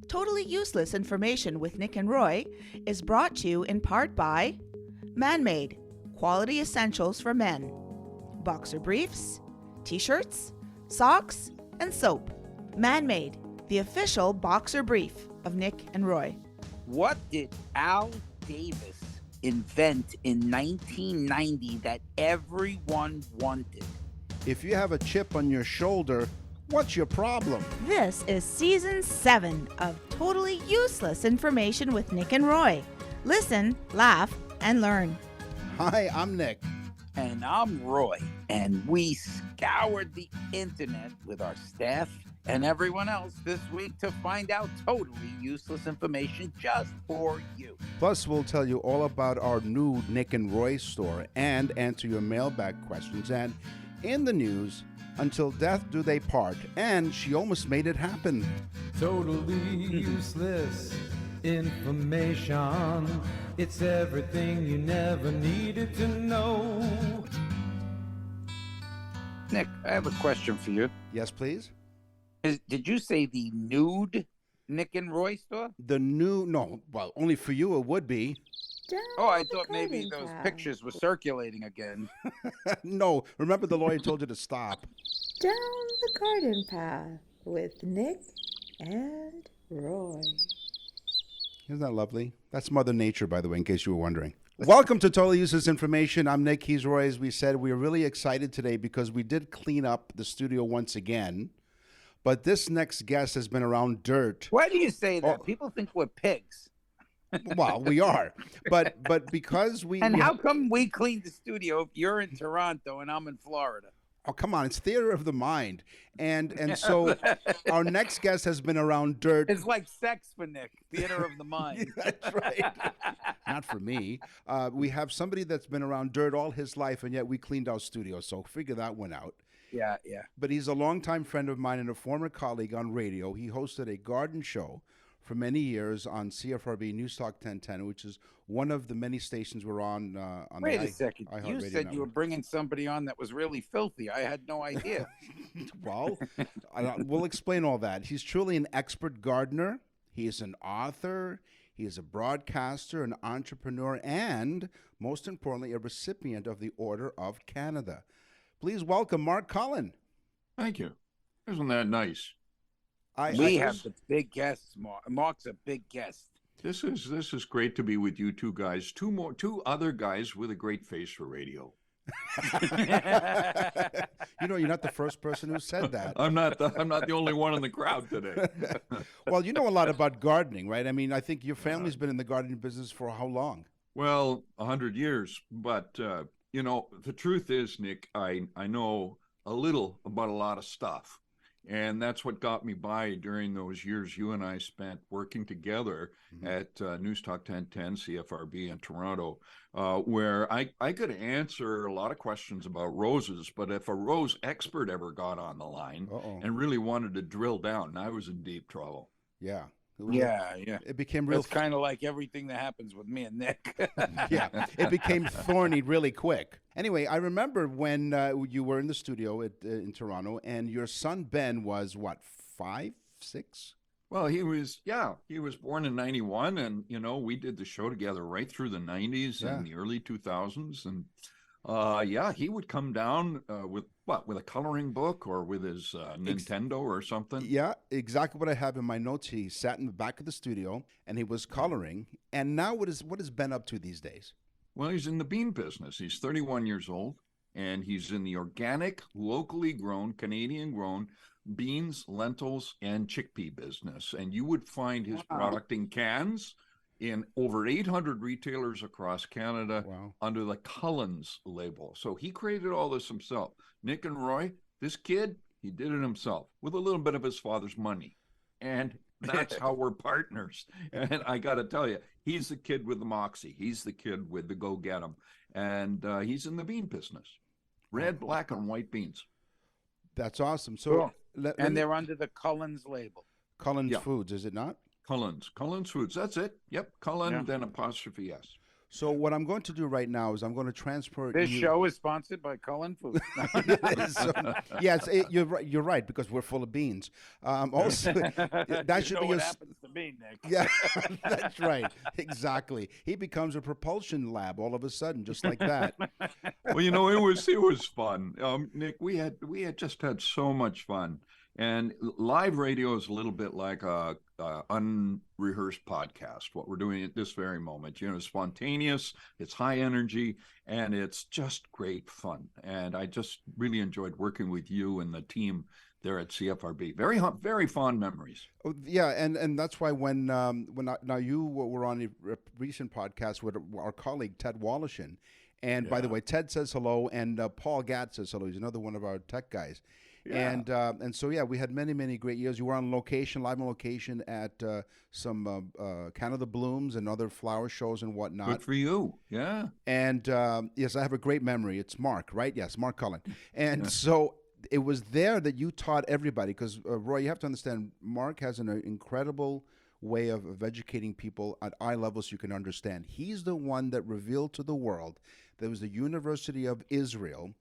Totally Useless Information with Nick and Roy is brought to you in part by Man-Made, quality essentials for men. Boxer briefs, t-shirts, socks, and soap. Man-Made, the official boxer brief of Nick and Roy. What did Al Davis invent in 1990 that everyone wanted? If you have a chip on your shoulder, what's your problem? This is Season 7 of Totally Useless Information with Nick and Roy. Listen, laugh, and learn. Hi, I'm Nick. And I'm Roy, and we scoured the internet with our staff and everyone else this week to find out totally useless information just for you. Plus, we'll tell you all about our new Nick and Roy store and answer your mailbag questions. And in the news, until death do they part, and she almost made it happen. Totally useless information. It's everything you never needed to know. Nick, I have a question for you. Yes, please? Did you say the nude Nick and Roy store? Well, only for you it would be. Oh, I thought maybe those pictures were circulating again. No, remember the lawyer told you to stop. Down the garden path with Nick and Roy. Isn't that lovely? That's Mother Nature, by the way, in case you were wondering. Welcome to Totally Useless Information. I'm Nick, he's Roy. As we said, we're really excited today because we did clean up the studio once again. But this next guest has been around dirt. Why do you say that? People think we're pigs. Well, we are. But because we... And how come we cleaned the studio if you're in Toronto and I'm in Florida? Oh, come on. It's theater of the mind. And so our next guest has been around dirt. It's like sex for Nick, theater of the mind. That's right. Not for me. We have somebody that's been around dirt all his life, and yet we cleaned our studio. So figure that one out. Yeah. But he's a longtime friend of mine and a former colleague on radio. He hosted a garden show for many years on CFRB News Talk 1010, which is one of the many stations we're on. Wait a second. You said network. You were bringing somebody on that was really filthy. I had no idea. Well, we'll explain all that. He's truly an expert gardener. He is an author. He is a broadcaster, an entrepreneur, and most importantly, a recipient of the Order of Canada. Please welcome Mark Cullen. Thank you. Isn't that nice? We have the big guests, Mark. Mark's a big guest. This is great to be with you two guys. Two other guys with a great face for radio. You're not the first person who said that. I'm not the only one in the crowd today. Well, you know a lot about gardening, right? I mean, I think your family's been in the gardening business for how long? Well, 100 years. But the truth is, Nick, I know a little about a lot of stuff. And that's what got me by during those years you and I spent working together at News Talk 1010, CFRB in Toronto, where I could answer a lot of questions about roses, but if a rose expert ever got on the line and really wanted to drill down, I was in deep trouble. Yeah. Yeah. It became real. It's kind of like everything that happens with me and Nick. Yeah, it became thorny really quick. Anyway, I remember when you were in the studio in Toronto, and your son Ben was what, 5, 6? Well, he was born in 91, and we did the show together right through the 90s and the early 2000s, and he would come down with a coloring book or with his Nintendo or something. Yeah, exactly what I have in my notes. He sat in the back of the studio and he was coloring. And now what is Ben up to these days? Well, he's in the bean business. He's 31 years old, and he's in the organic, locally grown, Canadian-grown beans, lentils, and chickpea business. And you would find his product in cans in over 800 retailers across Canada under the Cullen's label. So he created all this himself. Nick and Roy, this kid, he did it himself with a little bit of his father's money. And that's how we're partners. And I got to tell you, he's the kid with the moxie. He's the kid with the go-get-em. And he's in the bean business. Red, black, and white beans. That's awesome. So, they're under the Cullen's label. Cullen's Foods, is it not? Cullen's Foods. That's it. Yep. Cullen, then apostrophe S. So what I'm going to do right now is I'm going to transport this show is sponsored by Cullen Foods. Yes, you're right because we're full of beans. Also, that should be what happens to me, Nick. Yeah, that's right. Exactly. He becomes a propulsion lab all of a sudden, just like that. Well, it was fun. Nick, we had just had so much fun, and live radio is a little bit like a unrehearsed podcast. What we're doing at this very moment, spontaneous. It's high energy, and it's just great fun. And I just really enjoyed working with you and the team there at CFRB. Very fond memories. Oh, yeah, and that's why now you were on a recent podcast with our colleague Ted Wallishin, and by the Yeah. way, Ted says hello, and Paul Gatt says hello. He's another one of our tech guys, Yeah. and so yeah, we had many great years. You were on location, live on location at some Canada Blooms and other flower shows and whatnot. Good for you. Yeah. And yes, I have a great memory. It's Mark, right? Yes, Mark Cullen. And so it was there that you taught everybody, because Roy, you have to understand, Mark has an incredible way of educating people at eye level so you can understand. He's the one that revealed to the world there was the University of Israel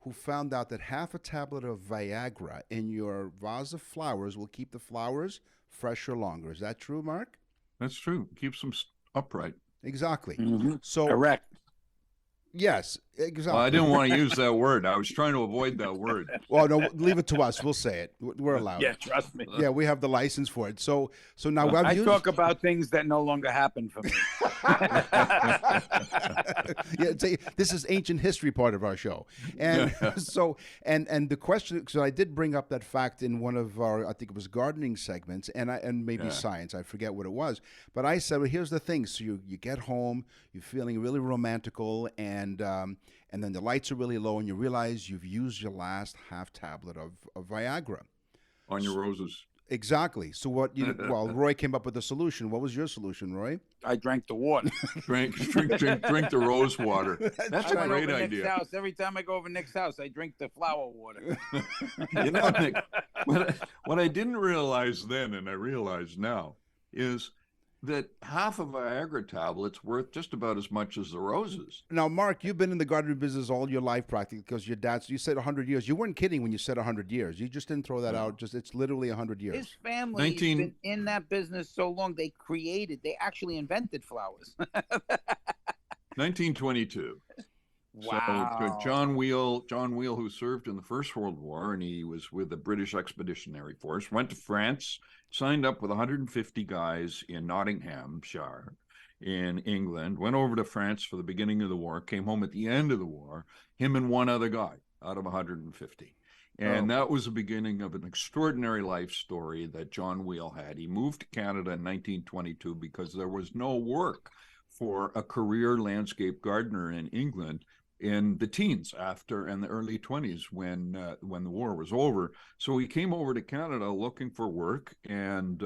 who found out that half a tablet of Viagra in your vase of flowers will keep the flowers fresher longer. Is that true, Mark? That's true. Keeps them upright. Exactly. Mhm. So Correct. yes, exactly. Well, I didn't want to use that word. I was trying to avoid that word. Well, no, leave it to us. We'll say it. We're allowed. Yeah, trust me. Yeah, we have the license for it. So now I I've used. talk about things that no longer happen for me. Yeah, this is ancient history part of our show, and so and the question. So I did bring up that fact in one of our, I think it was gardening segments, and maybe Yeah. science. I forget what it was, but I said, well, here's the thing. So you get home, you're feeling really romantical, and then the lights are really low, and you realize you've used your last half tablet of Viagra. On your roses. Exactly. So well, Roy came up with a solution. What was your solution, Roy? I drank the water. Drink the rose water. That's a I went great over Nick's idea. house. Every time I go over Nick's house, I drink the flower water. Nick, what I didn't realize then, and I realize now, is that half of Viagra tablet's worth just about as much as the roses. Now, Mark, you've been in the gardening business all your life practically, because you said 100 years. You weren't kidding when you said 100 years. You just didn't throw that out. It's literally 100 years. His family has been in that business so long, they actually invented flowers. 1922. Wow. So John Wheel, who served in the First World War, and he was with the British Expeditionary Force, went to France, signed up with 150 guys in Nottinghamshire in England, went over to France for the beginning of the war, came home at the end of the war, him and one other guy out of 150. And that was the beginning of an extraordinary life story that John Wheel had. He moved to Canada in 1922 because there was no work for a career landscape gardener in England in the teens and the early 20s when the war was over. So he came over to Canada looking for work. And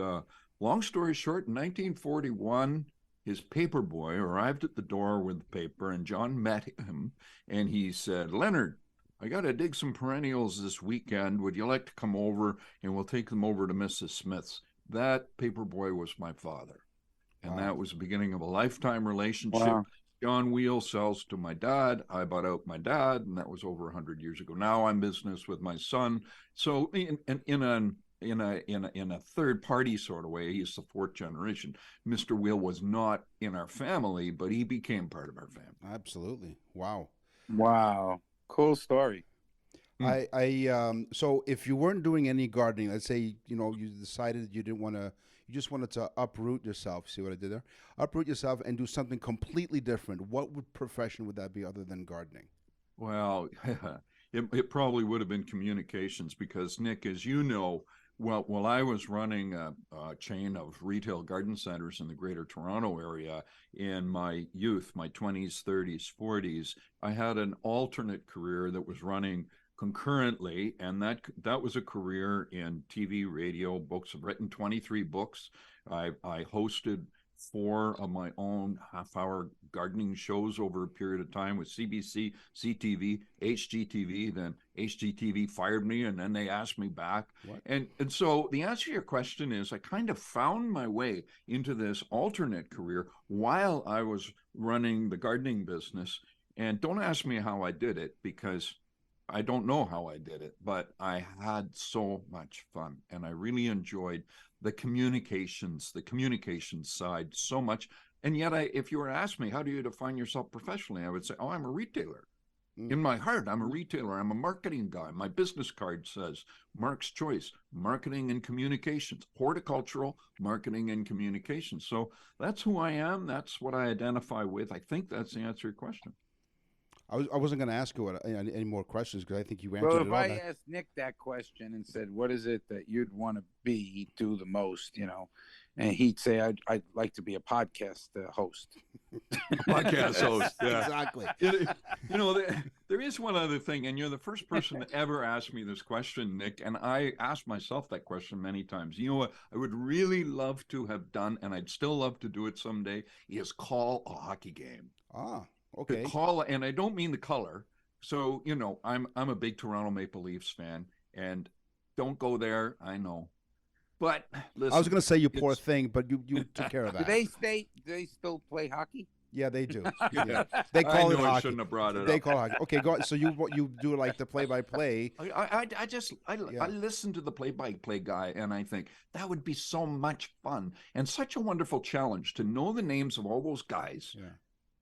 long story short, in 1941, his paper boy arrived at the door with the paper, and John met him, and he said, "Leonard, I got to dig some perennials this weekend. Would you like to come over, and we'll take them over to Mrs. Smith's?" That paper boy was my father. And that was the beginning of a lifetime relationship. Wow. John Wheel sells to my dad. I bought out my dad, and that was over 100 years ago. Now I'm business with my son. So in a third party sort of way, he's the fourth generation. Mr. Wheel was not in our family, but he became part of our family. Absolutely. Wow. Wow. Cool story. So if you weren't doing any gardening, let's say, you decided you just wanted to uproot yourself. See what I did there? Uproot yourself and do something completely different. What profession would that be other than gardening? Well, it probably would have been communications, because, Nick, as you know, while I was running a chain of retail garden centers in the Greater Toronto area in my youth, my 20s, 30s, 40s, I had an alternate career that was running concurrently, and that was a career in TV, radio, books. I've written 23 books. I hosted 4 of my own half-hour gardening shows over a period of time with CBC, CTV, HGTV. Then HGTV fired me, and then they asked me back. And so the answer to your question is, I kind of found my way into this alternate career while I was running the gardening business. And don't ask me how I did it, because I don't know how I did it, but I had so much fun, and I really enjoyed the communication side so much. And yet, if you were to ask me, how do you define yourself professionally? I would say, oh, I'm a retailer. In my heart, I'm a retailer. I'm a marketing guy. My business card says Mark's Choice, marketing and communications, horticultural marketing and communications. So that's who I am. That's what I identify with. I think that's the answer to your question. I wasn't going to ask you any more questions because I think you answered Well, it if all. I asked Nick that question and said, "What is it that you'd want to do the most?" and he'd say, "I'd like to be a podcast host." Podcast host, yeah. Exactly. There is one other thing, and you're the first person to ever ask me this question, Nick, and I asked myself that question many times. You know what I would really love to have done, and I'd still love to do it someday, is call a hockey game. Okay. To call, and I don't mean the color. So, I'm a big Toronto Maple Leafs fan, and don't go there, I know. But listen, I was going to say you poor thing, but you took care of that. Do they still play hockey? Yeah, they do. Yeah. They call it hockey. I shouldn't have brought it They up. call it hockey. Okay, go on. So you do like the play-by-play. I listen to the play-by-play guy, and I think that would be so much fun and such a wonderful challenge to know the names of all those guys. Yeah.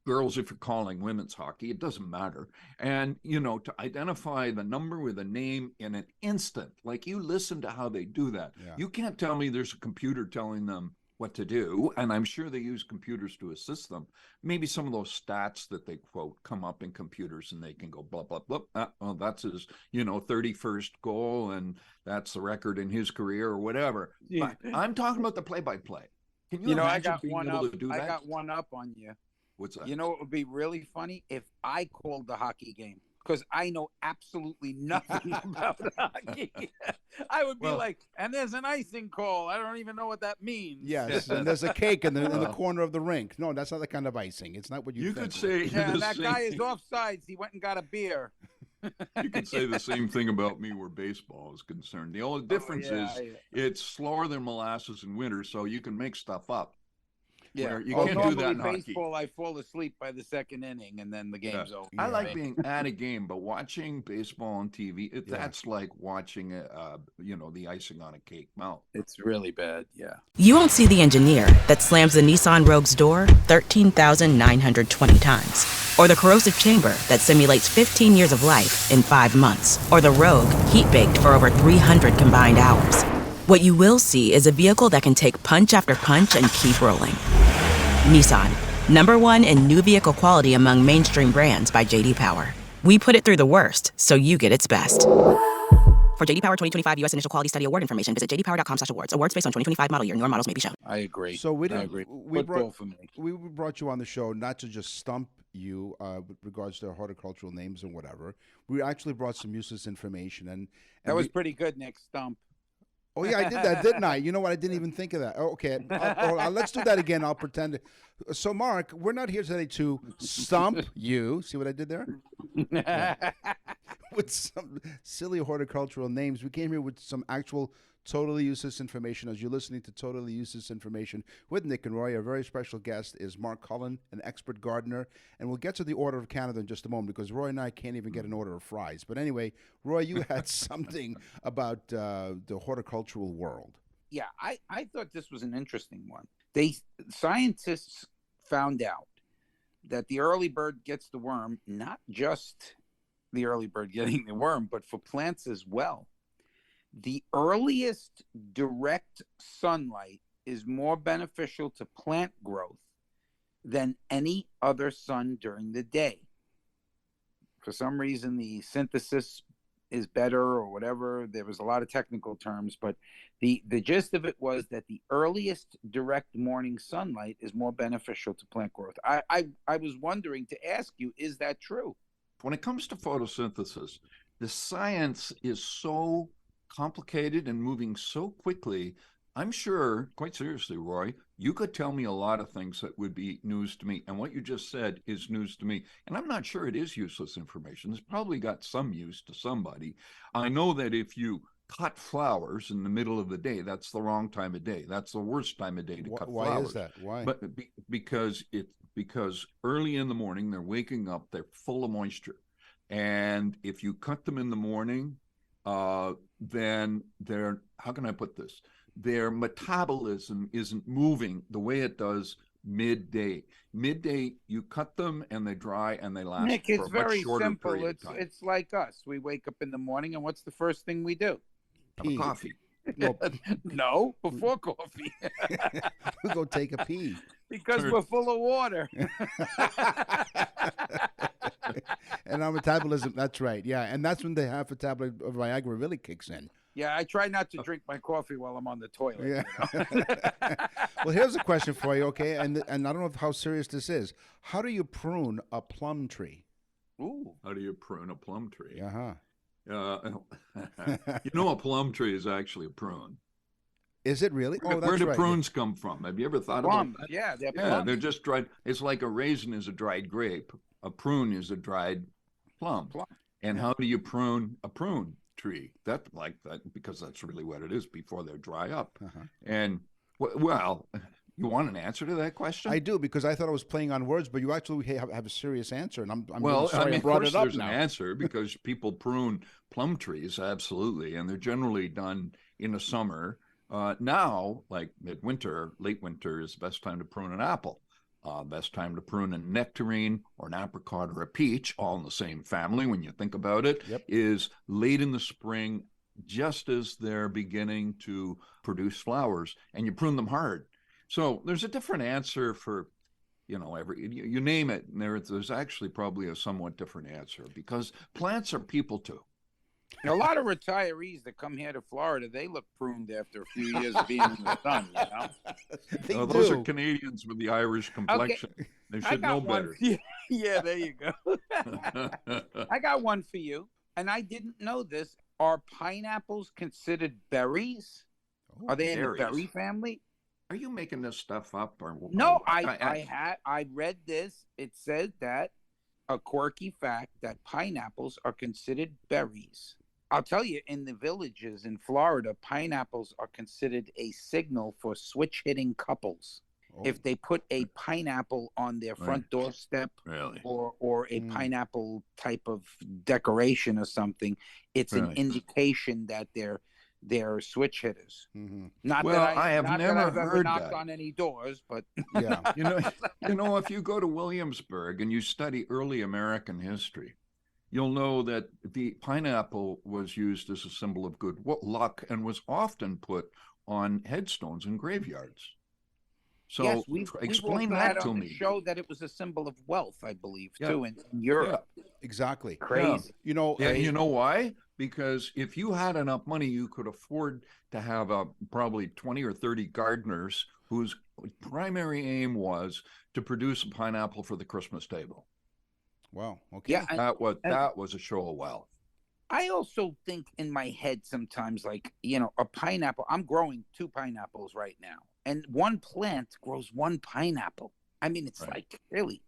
Girls, if you're calling women's hockey, it doesn't matter. And, to identify the number with a name in an instant, like you listen to how they do that. Yeah. You can't tell me there's a computer telling them what to do. And I'm sure they use computers to assist them. Maybe some of those stats that they quote come up in computers and they can go blah, blah, blah. Oh, that's his, 31st goal. And that's the record in his career or whatever. Yeah. But I'm talking about the play-by-play. Can you imagine being able to do that? I got one up on you. What's that? You know what would be really funny? If I called the hockey game, because I know absolutely nothing about hockey. I would be like, and there's an icing call. I don't even know what that means. Yes, and there's a cake in the corner of the rink. No, that's not the kind of icing. It's not what you think. Could say. Yeah, and that guy is offsides. He went and got a beer. You could say the same thing about me where baseball is concerned. The only difference is it's slower than molasses in winter, so you can make stuff up. Yeah, you can't do that in baseball, hockey. I fall asleep by the second inning, and then the game's over. I like being at a game, but watching baseball on TV, that's like watching, the icing on a cake melt. It's really bad, yeah. You won't see the engineer that slams the Nissan Rogue's door 13,920 times. Or the corrosive chamber that simulates 15 years of life in 5 months. Or the Rogue heat-baked for over 300 combined hours. What you will see is a vehicle that can take punch after punch and keep rolling. Nissan, #1 in new vehicle quality among mainstream brands by J.D. Power. We put it through the worst, so you get its best. For J.D. Power 2025 U.S. Initial Quality Study Award information, visit jdpower.com/awards. Awards based on 2025 model year. Newer models may be shown. I agree. So we brought you on the show not to just stump you with regards to horticultural names and whatever. We actually brought some useless information, and that was pretty good, Nick. Stump. Oh, yeah, I did that, didn't I? You know what? I didn't even think of that. Okay, let's do that again. I'll pretend. So, Mark, we're not here today to stump you. See what I did there? Yeah. With some silly horticultural names. We came here with some actual totally useless information. As you're listening to Totally Useless Information with Nick and Roy, our very special guest is Mark Cullen, an expert gardener. And we'll get to the Order of Canada in just a moment because Roy and I can't even get an order of fries. But anyway, Roy, you had something about the horticultural world. Yeah, I thought this was an interesting one. Scientists found out that the early bird gets the worm, not just the early bird getting the worm, but for plants as well. The earliest direct sunlight is more beneficial to plant growth than any other sun during the day. For some reason, the synthesis is better or whatever. There was a lot of technical terms, but the gist of it was that the earliest direct morning sunlight is more beneficial to plant growth. I was wondering to ask you, is that true? When it comes to photosynthesis, the science is so complicated and moving so quickly. I'm sure, quite seriously, Roy, you could tell me a lot of things that would be news to me. And what you just said is news to me. And I'm not sure it is useless information. It's probably got some use to somebody. I know that if you cut flowers in the middle of the day, that's the wrong time of day. That's the worst time of day to cut flowers. Why is that? Why? But because early in the morning, they're waking up, they're full of moisture. And if you cut them in the morning, then how can I put this? Their metabolism isn't moving the way it does midday. Midday, you cut them and they dry and they last Nick, for it's a much very shorter simple. period of time. It's like us. We wake up in the morning, and what's the first thing we do? Have a coffee. Well, No, before coffee. we go take a pee. Because we're full of water. And our metabolism, that's right. Yeah. And that's when the half a tablet of Viagra really kicks in. Yeah, I try not to drink my coffee while I'm on the toilet. Yeah. You know? Well, here's a question for you, okay? And I don't know how serious this is. How do you prune a plum tree? Ooh. How do you prune a plum tree? Uh-huh. You know, a plum tree is actually a prune. Is it really? Oh, that's Where do right. prunes come from? Have you ever thought Plums. about that? Yeah, they're Yeah, plums. they're just dried. It's like a raisin is a dried grape. A prune is a dried plum. And how do you prune a prune tree? That like that because that's really what it is before they dry up. Uh-huh. And well, you want an answer to that question? I do, because I thought I was playing on words, but you actually have a serious answer, and I'm Well, really sorry I of brought course it up there's now. an answer because people prune plum trees, absolutely, and they're generally done in the summer. Now, like midwinter, late winter is the best time to prune an apple. Best time to prune a nectarine or an apricot or a peach, all in the same family when you think about it, is late in the spring, just as they're beginning to produce flowers, and you prune them hard. So there's a different answer for, you name it, and there's actually probably a somewhat different answer because plants are people too. A lot of retirees that come here to Florida, they look pruned after a few years of being in the sun, you know? Those are Canadians with the Irish complexion. Okay. They should know better. Yeah, there you go. I got one for you, and I didn't know this. Are pineapples considered berries? Are they in the berry family? Are you making this stuff up? Or No, I read this. It said that a quirky fact that pineapples are considered berries. I'll tell you, in the villages in Florida, pineapples are considered a signal for switch-hitting couples. Oh. If they put a pineapple on their front doorstep or a pineapple type of decoration or something, it's an indication that they're switch hitters. Mm-hmm. Not well, that I have not never that I've ever heard knocked that. on any doors, but Yeah. If you go to Williamsburg and you study early American history, you'll know that the pineapple was used as a symbol of good luck and was often put on headstones in graveyards. So yes, explain also that had to on me. the show that it was a symbol of wealth, I believe, too, in Europe. Exactly. Crazy. You know, You know why? Because if you had enough money, you could afford to have probably 20 or 30 gardeners whose primary aim was to produce a pineapple for the Christmas table. Wow. Okay. Yeah, that was a show of wealth. I also think in my head sometimes, like, a pineapple. I'm growing 2 pineapples right now, and one plant grows 1 pineapple. I mean, it's like, really,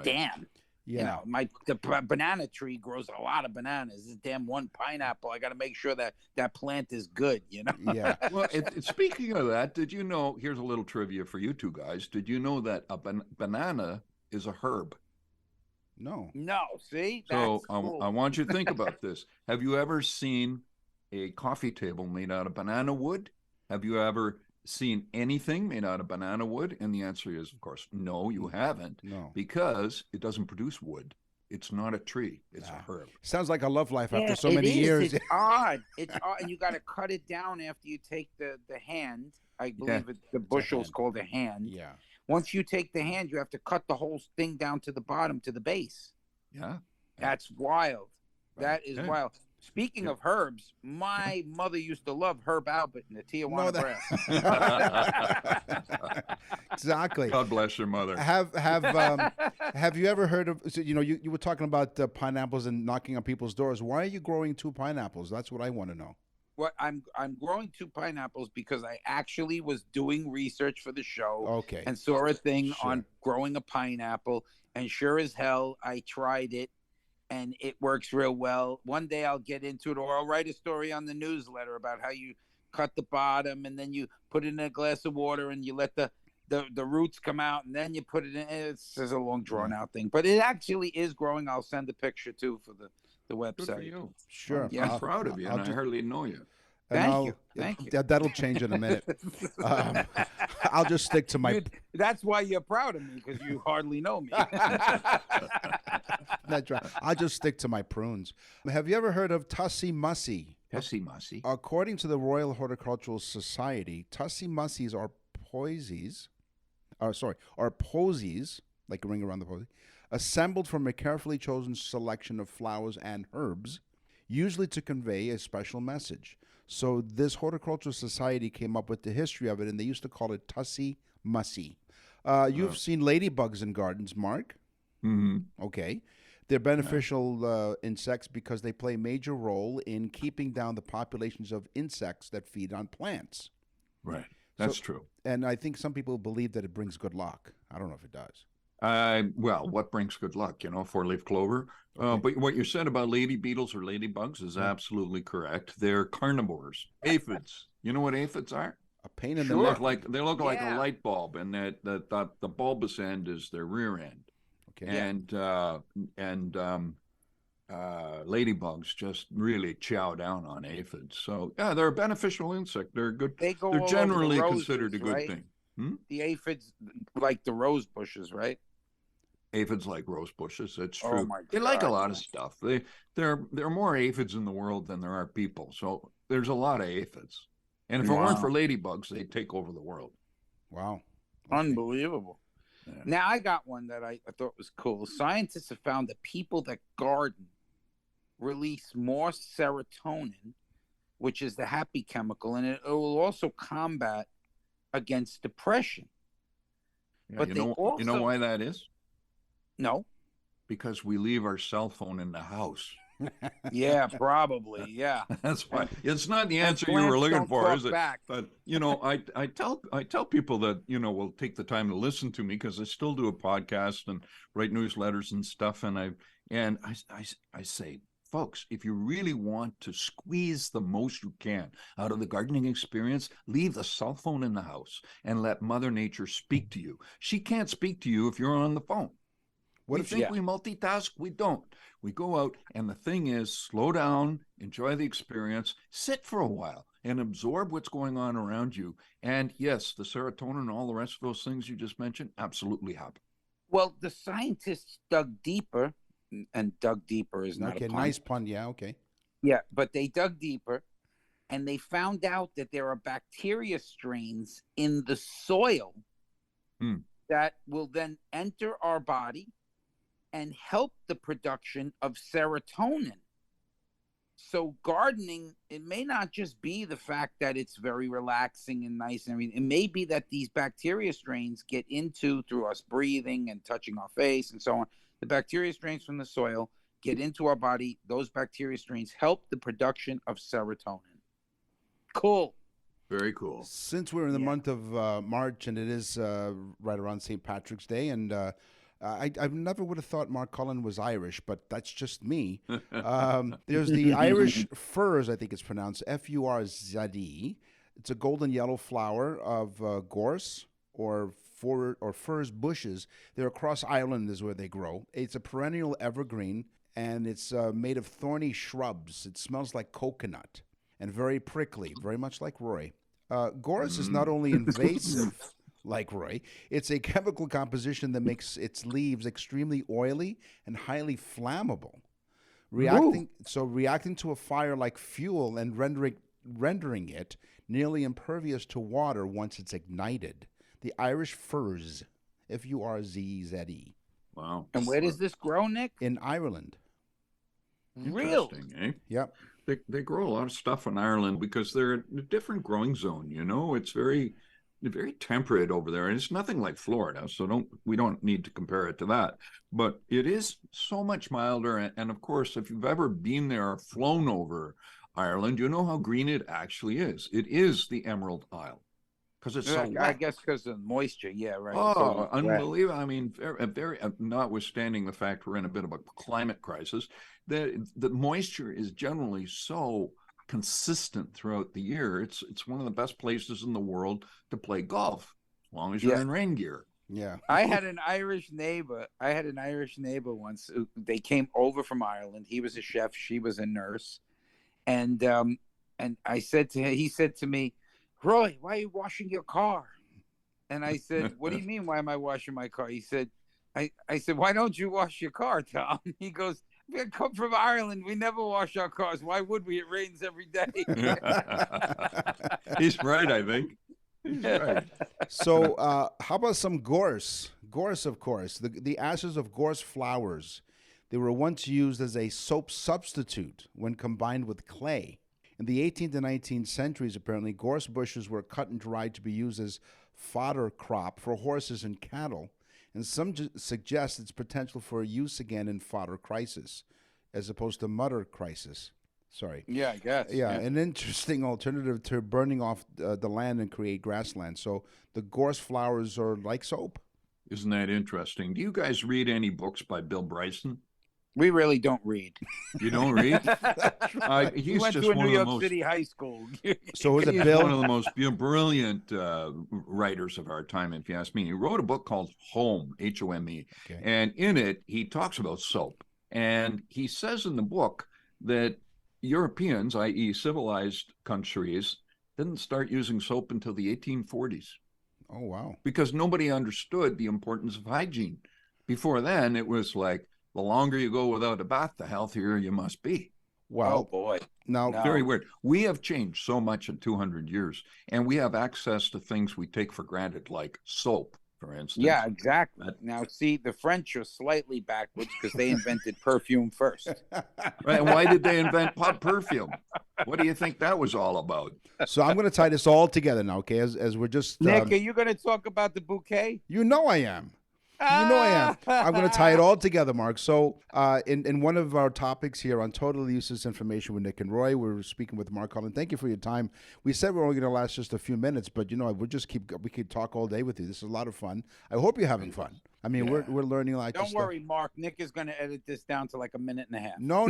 damn. Yeah. The banana tree grows a lot of bananas. This damn 1 pineapple. I got to make sure that plant is good, Yeah. Well, speaking of that, did you know, here's a little trivia for you two guys. Did you know that a banana is a herb? No. No, see? So That's cool. I want you to think about this. Have you ever seen a coffee table made out of banana wood? Have you ever seen anything made out of banana wood? And the answer is, of course, no, you haven't. No. Because it doesn't produce wood. It's not a tree. It's a herb. Sounds like a love life after so it many is. years. It's odd. It's odd. And you got to cut it down after you take the hand. I believe the bushel's called a hand. Yeah. Once you take the hand, you have to cut the whole thing down to the bottom, to the base. Yeah. That's wild. That is wild. Speaking of herbs, my mother used to love Herb Albert in the Tijuana Brass. Exactly. God bless your mother. Have you ever heard of? So, you were talking about pineapples and knocking on people's doors. Why are you growing 2 pineapples? That's what I want to know. What I'm growing 2 pineapples because I actually was doing research for the show. Okay. And saw a thing on growing a pineapple, and sure as hell, I tried it, and it works real well. One day I'll get into it, or I'll write a story on the newsletter about how you cut the bottom and then you put it in a glass of water and you let the the roots come out, and then you put it in. It's a long drawn out thing, but it actually is growing. I'll send a picture too for the Good for website. you. Sure. Yeah. I'm proud of you, and I hardly know you. Thank you. Thank you. That'll change in a minute. I'll just stick to my. That's why you're proud of me, because you hardly know me. That's right. I'll just stick to my prunes. Have you ever heard of tussie mussy? Tessie Mussy. According to the Royal Horticultural Society, tussie mussies are posies, like a ring around the posy, assembled from a carefully chosen selection of flowers and herbs, usually to convey a special message. So this Horticultural Society came up with the history of it, and they used to call it tussie mussy. You've seen ladybugs in gardens, Mark? Mm-hmm. Okay. They're beneficial insects because they play a major role in keeping down the populations of insects that feed on plants. Right. That's true. And I think some people believe that it brings good luck. I don't know if it does. Well, what brings good luck? Four-leaf clover. But what you said about lady beetles or ladybugs is absolutely correct. They're carnivores. Aphids. You know what aphids are? A pain in They the look neck. like a light bulb, and that the bulbous end is their rear end. Okay. And ladybugs just really chow down on aphids. So yeah, they're a beneficial insect. They're good. They're generally considered a good right? thing. The aphids like the rose bushes, right? Aphids like rose bushes. That's Oh true. my They like a God. lot of stuff. There are more aphids in the world than there are people. So there's a lot of aphids. And if it weren't for ladybugs, they'd take over the world. Wow. Unbelievable. Yeah. Now I got one that I thought was cool. Scientists have found that people that garden release more serotonin, which is the happy chemical, and it will also combat against depression. Yeah, But you they know also- why that is? No? Because we leave our cell phone in the house. Yeah, probably. Yeah. That's why. It's not the answer you plants were looking don't for, talk is it? back. But I tell people that will take the time to listen to me, because I still do a podcast and write newsletters and stuff, and I say, folks, if you really want to squeeze the most you can out of the gardening experience, leave the cell phone in the house and let Mother Nature speak to you. She can't speak to you if you're on the phone. We think we multitask. We don't. We go out, and the thing is, slow down, enjoy the experience, sit for a while, and absorb what's going on around you. And yes, the serotonin and all the rest of those things you just mentioned absolutely happen. Well, the scientists dug deeper, and dug deeper is not Okay, a pun. nice pun. Yeah, okay. Yeah, but they dug deeper, and they found out that there are bacteria strains in the soil that will then enter our body and help the production of serotonin. So gardening, it may not just be the fact that it's very relaxing and nice and everything. It may be that these bacteria strains get into, through us breathing and touching our face and so on, the bacteria strains from the soil get into our body. Those bacteria strains help the production of serotonin. Cool. Very cool. Since we're in the month of March, and it is right around St. Patrick's Day, and I never would have thought Mark Cullen was Irish, but that's just me. There's the Irish furze, I think it's pronounced, F-U-R-Z-E. It's a golden yellow flower of gorse or furze bushes. They're across Ireland is where they grow. It's a perennial evergreen, and it's made of thorny shrubs. It smells like coconut and very prickly, very much like Roy. Gorse is not only invasive like Roy, it's a chemical composition that makes its leaves extremely oily and highly flammable, reacting to a fire like fuel and rendering it nearly impervious to water once it's ignited. The Irish furze, F-U-R-Z-Z-E. Wow. And where does this grow, Nick? In Ireland. Really? Interesting, eh? Yep. They grow a lot of stuff in Ireland because they're a different growing zone. It's very temperate over there, and it's nothing like Florida. So we don't need to compare it to that. But it is so much milder. And of course, if you've ever been there or flown over Ireland, you know how green it actually is. It is the Emerald Isle because it's so wet. I guess because of moisture. Yeah, right. Oh, So wet. unbelievable. I mean, very notwithstanding the fact we're in a bit of a climate crisis, the moisture is generally so consistent throughout the year. It's one of the best places in the world to play golf. as long as you're Yeah. in rain gear. Yeah. I had an Irish neighbor. Once. They came over from Ireland. He was a chef. She was a nurse. And I said to him, he said to me, "Roy, why are you washing your car?" And I said, "What do you mean? Why am I washing my car?" He said, I said, "Why don't you wash your car, Tom?" He goes, "We come from Ireland. We never wash our cars. Why would we? It rains every day." He's right, I think. He's right. So, how about some gorse? Gorse, of course. The ashes of gorse flowers. They were once used as a soap substitute when combined with clay. In the 18th and 19th centuries, apparently, gorse bushes were cut and dried to be used as fodder crop for horses and cattle. And some suggest its potential for use again in fodder crisis, as opposed to mutter crisis. Sorry. Yeah, I guess. Yeah, an interesting alternative to burning off the land and create grassland. So the gorse flowers are like soap. Isn't that interesting? Do you guys read any books by Bill Bryson? We really don't read. You don't read? We He's went just to a one New of the York most. City high school. So was it He's Bill? one of the most brilliant writers of our time, if you ask me. He wrote a book called Home, Home, Okay. and in it he talks about soap. And he says in the book that Europeans, i.e., civilized countries, didn't start using soap until the 1840s Oh, wow. because nobody understood the importance of hygiene. Before then, it was like the longer you go without a bath, the healthier you must be. Oh Well, boy. now, No. Very weird. We have changed so much in 200 years, and we have access to things we take for granted, like soap, for instance. Yeah, exactly. That- Now, see, the French are slightly backwards because they invented perfume first. Right, and why did they invent perfume? What do you think that was all about? so I'm going to tie this all together now, okay? As we're just, Nick, are you going to talk about the bouquet? you know I am. You know I am. I'm going to tie it all together, Mark. So, in one of our topics here on Totally Useless Information with Nick and Roy, we're speaking with Mark Cullen. Thank you for your time. We said we're only going to last just a few minutes, but we could talk all day with you. This is a lot of fun. I hope you're having fun. I mean, we're learning like. Don't worry, Mark. Nick is going to edit this down to like a minute and a half. No.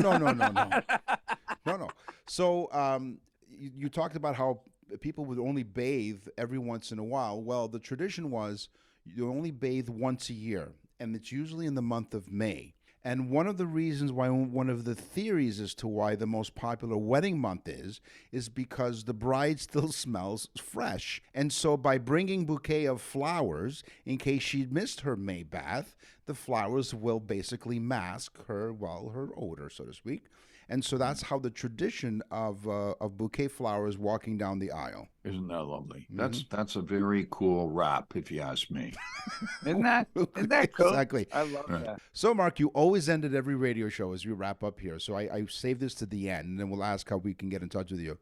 No. So, you talked about how people would only bathe every once in a while. Well, the tradition was you only bathe once a year, and it's usually in the month of May. And one of the reasons why, one of the theories as to why the most popular wedding month is because the bride still smells fresh. And so by bringing bouquet of flowers, in case she missed her May bath, the flowers will basically mask her odor, so to speak. And so that's how the tradition of bouquet flowers walking down the aisle. Isn't that lovely? That's a very cool wrap, if you ask me. Isn't that cool? Exactly. I love that. So, Mark, you always ended every radio show as we wrap up here. So I saved this to the end, and then we'll ask how we can get in touch with you.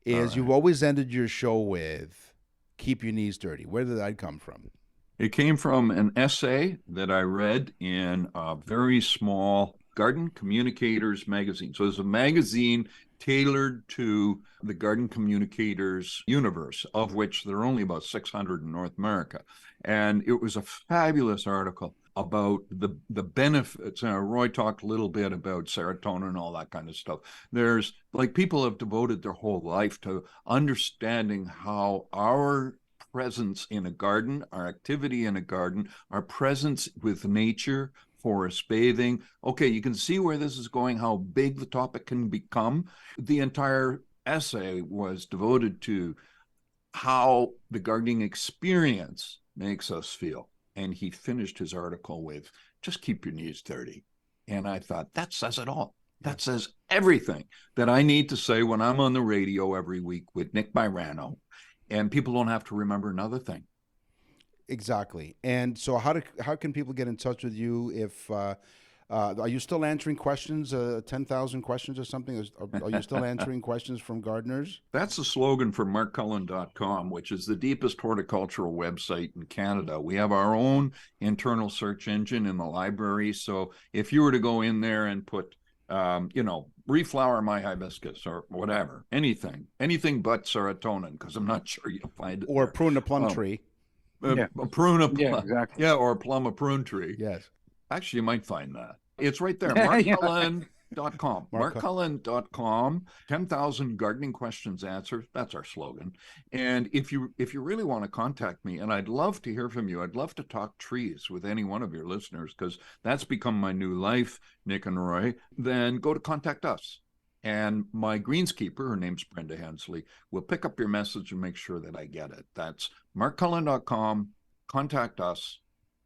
You've always ended your show with "Keep Your Knees Dirty." Where did that come from? It came from an essay that I read in a very small Garden Communicators magazine. So it's a magazine tailored to the garden communicators universe, of which there are only about 600 in North America. And it was a fabulous article about the benefits. Roy talked a little bit about serotonin and all that kind of stuff. There's like people have devoted their whole life to understanding how our presence in a garden, our activity in a garden, our presence with nature, forest bathing. Okay, you can see where this is going, how big the topic can become. The entire essay was devoted to how the gardening experience makes us feel. And he finished his article with, just keep your knees dirty. And I thought, that says it all. That says everything that I need to say when I'm on the radio every week with Nick Byrano. And people don't have to remember another thing. Exactly. And so how can people get in touch with you if are you still answering questions, 10,000 questions or something? Are you still answering questions from gardeners? That's the slogan for markcullen.com, which is the deepest horticultural website in Canada. We have our own internal search engine in the library. So if you were to go in there and put, reflower my hibiscus or whatever, anything but serotonin, because I'm not sure you'll find it. Or there. prune a plum tree. A prune a plum. Yeah, exactly. Yeah, or a plum a prune tree. Yes. Actually, you might find that. It's right there. Yeah. Markcullen, markcullen.com. 10,000 gardening questions answered. That's our slogan. And if you really want to contact me, and I'd love to hear from you, I'd love to talk trees with any one of your listeners, because that's become my new life, Nick and Roy, then go to Contact Us. And my greenskeeper, her name's Brenda Hensley, will pick up your message and make sure that I get it. That's markcullen.com. Contact us.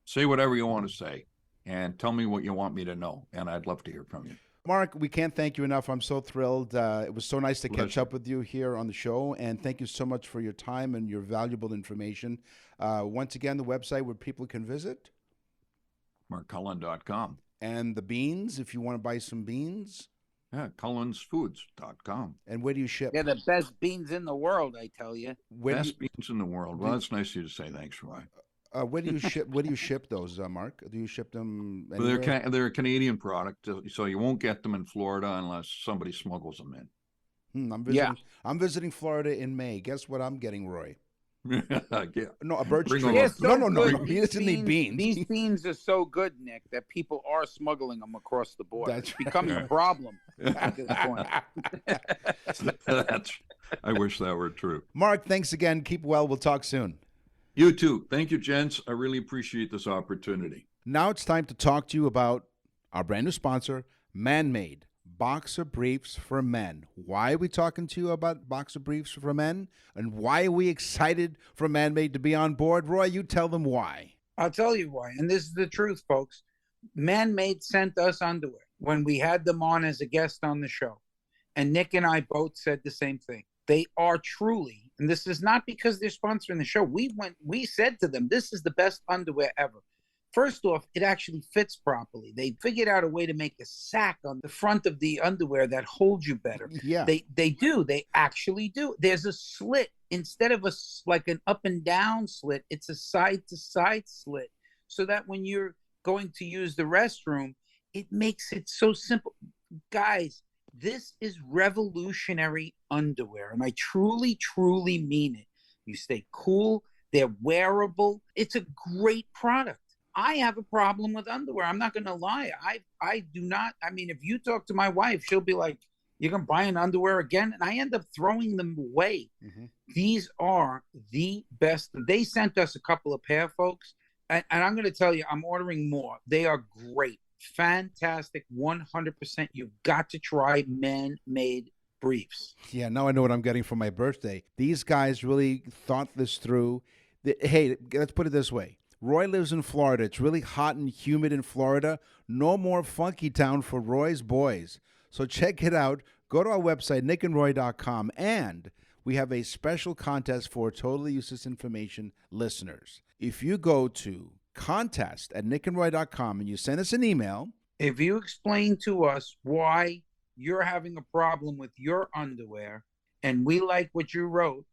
Say whatever you want to say and tell me what you want me to know. And I'd love to hear from you. Mark, we can't thank you enough. I'm so thrilled. It was so nice to catch Pleasure. up with you here on the show. And thank you so much for your time and your valuable information. Once again, the website where people can visit. markcullen.com. And the beans, if you want to buy some beans. Yeah, cullensfoods.com. And where do you ship? They're the best beans in the world, I tell you. Best beans in the world. Well, it's nice of you to say thanks, Roy. Where do you ship? Where do you ship those, Mark? Do you ship them But anywhere? they're a Canadian product, so you won't get them in Florida unless somebody smuggles them in. I'm visiting Florida in May. Guess what I'm getting, Roy? Yeah. No, a birch Bring tree. them They're up. so No. good. He doesn't need beans. These beans are so good, Nick, that people are smuggling them across the border. That's It's becoming a problem at this point. I wish that were true. Mark, thanks again. Keep well. We'll talk soon. You too. Thank you, gents. I really appreciate this opportunity. Now it's time to talk to you about our brand new sponsor, Man-Made Boxer Briefs for Men. Why are we talking to you about Boxer Briefs for Men? And why are we excited for Man-Made to be on board? Roy, you tell them why. I'll tell you why. And this is the truth, folks. Man-Made sent us underwear when we had them on as a guest on the show. And Nick and I both said the same thing. They are truly, and this is not because they're sponsoring the show. We said to them, this is the best underwear ever. First off, it actually fits properly. They figured out a way to make a sack on the front of the underwear that holds you better. Yeah. They do. They actually do. There's a slit. Instead of like an up and down slit, it's a side to side slit. So that when you're going to use the restroom, it makes it so simple. Guys, this is revolutionary underwear. And I truly, truly mean it. You stay cool. They're wearable. It's a great product. I have a problem with underwear. I'm not going to lie. I do not. I mean, if you talk to my wife, she'll be like, you're going to buy an underwear again? And I end up throwing them away. Mm-hmm. These are the best. They sent us a couple of pair, folks. And I'm going to tell you, I'm ordering more. They are great. Fantastic. 100%. You've got to try Man-Made briefs. Yeah, now I know what I'm getting for my birthday. These guys really thought this through. Hey, let's put it this way. Roy lives in Florida. It's really hot and humid in Florida. No more Funky Town for Roy's boys. So check it out. Go to our website, nickandroy.com, and we have a special contest for Totally Useless Information listeners. If you go to contest@nickandroy.com and you send us an email. If you explain to us why you're having a problem with your underwear and we like what you wrote,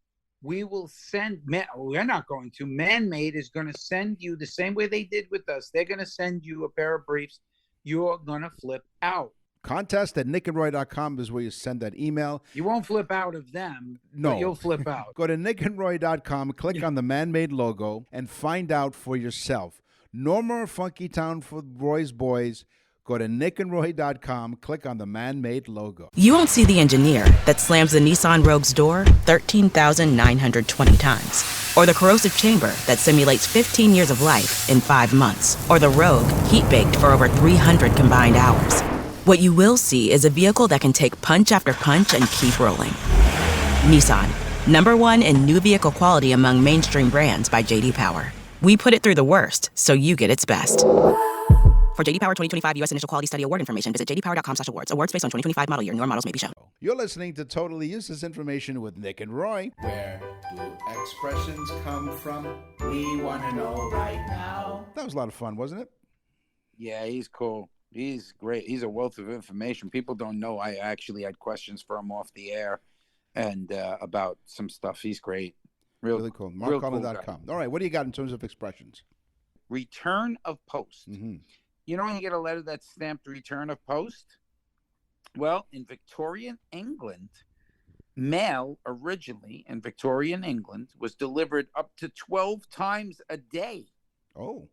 we will send, we're not going to, Man-Made is going to send you the same way they did with us. They're going to send you a pair of briefs. You're going to flip out. Contest@nickandroy.com is where you send that email. You won't flip out of them. No. But you'll flip out. Go to nickandroy.com, click on the Man-Made logo, and find out for yourself. No more Funky Town for Roy's boys. Go to nickandroy.com, click on the Man-Made logo. You won't see the engineer that slams the Nissan Rogue's door 13,920 times. Or the corrosive chamber that simulates 15 years of life in 5 months. Or the Rogue heat-baked for over 300 combined hours. What you will see is a vehicle that can take punch after punch and keep rolling. Nissan, #1 in new vehicle quality among mainstream brands by J.D. Power. We put it through the worst, so you get its best. For J.D. Power 2025 U.S. Initial Quality Study Award information, visit jdpower.com/awards. Awards based on 2025 model year. Newer models may be shown. You're listening to Totally Useless Information with Nick and Roy. Where do expressions come from? We want to know right now. That was a lot of fun, wasn't it? Yeah, he's cool. He's great. He's a wealth of information. People don't know I actually had questions for him off the air and about some stuff. He's great. Really cool. MarkCullen.com. All right, what do you got in terms of expressions? Return of post. Mm-hmm. You know when you get a letter that's stamped return of post? Well, in Victorian England, mail originally in Victorian England was delivered up to 12 times a day. Oh.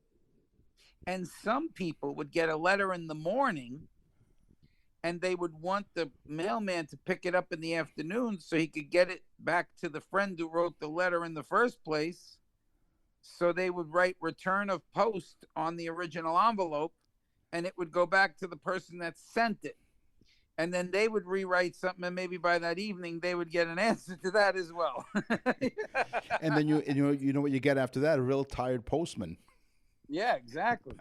And some people would get a letter in the morning and they would want the mailman to pick it up in the afternoon so he could get it back to the friend who wrote the letter in the first place. So they would write return of post on the original envelope, and it would go back to the person that sent it. And then they would rewrite something, and maybe by that evening they would get an answer to that as well. And then you know what you get after that? A real tired postman. Yeah, exactly.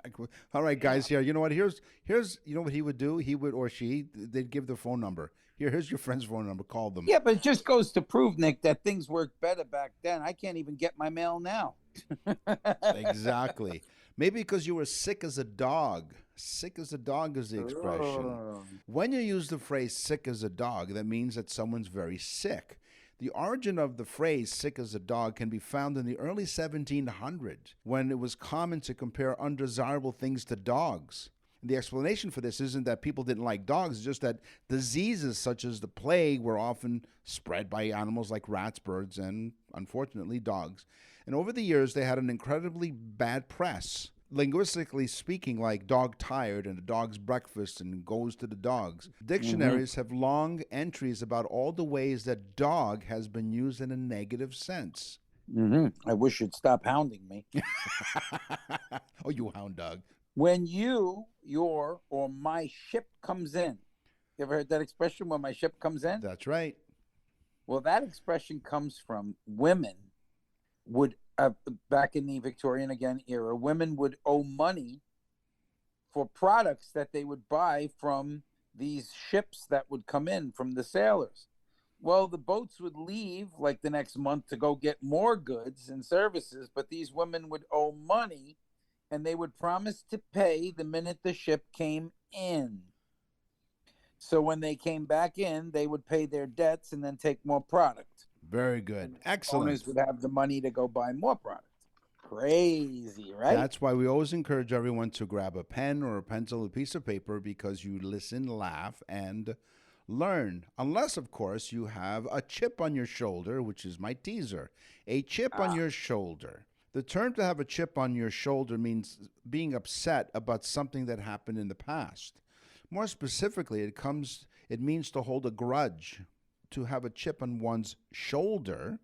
All right, guys. Here, you know what? Here's you know what he would do. He would, or she, they'd give the phone number. Here's your friend's phone number. Call them. Yeah, but it just goes to prove, Nick, that things worked better back then. I can't even get my mail now. Exactly. Maybe because you were sick as a dog. Sick as a dog is the expression. Oh. When you use the phrase sick as a dog, that means that someone's very sick. The origin of the phrase sick as a dog can be found in the early 1700s, when it was common to compare undesirable things to dogs. The explanation for this isn't that people didn't like dogs, it's just that diseases such as the plague were often spread by animals like rats, birds, and, unfortunately, dogs. And over the years, they had an incredibly bad press. Linguistically speaking, like dog tired and a dog's breakfast and goes to the dogs. Dictionaries have long entries about all the ways that dog has been used in a negative sense. I wish you'd stop hounding me. Oh, you hound dog. When your, or my ship comes in. You ever heard that expression, when my ship comes in? That's right. Well, that expression comes from women would, back in the Victorian, again, era, women would owe money for products that they would buy from these ships that would come in from the sailors. Well, the boats would leave like the next month to go get more goods and services, but these women would owe money, and they would promise to pay the minute the ship came in. So when they came back in, they would pay their debts and then take more product. Very good. Excellent. Owners would have the money to go buy more product. Crazy, right? That's why we always encourage everyone to grab a pen or a pencil, a piece of paper, because you listen, laugh, and learn. Unless, of course, you have a chip on your shoulder, which is my teaser. A chip on your shoulder. The term to have a chip on your shoulder means being upset about something that happened in the past. More specifically, it means to hold a grudge. To have a chip on one's shoulder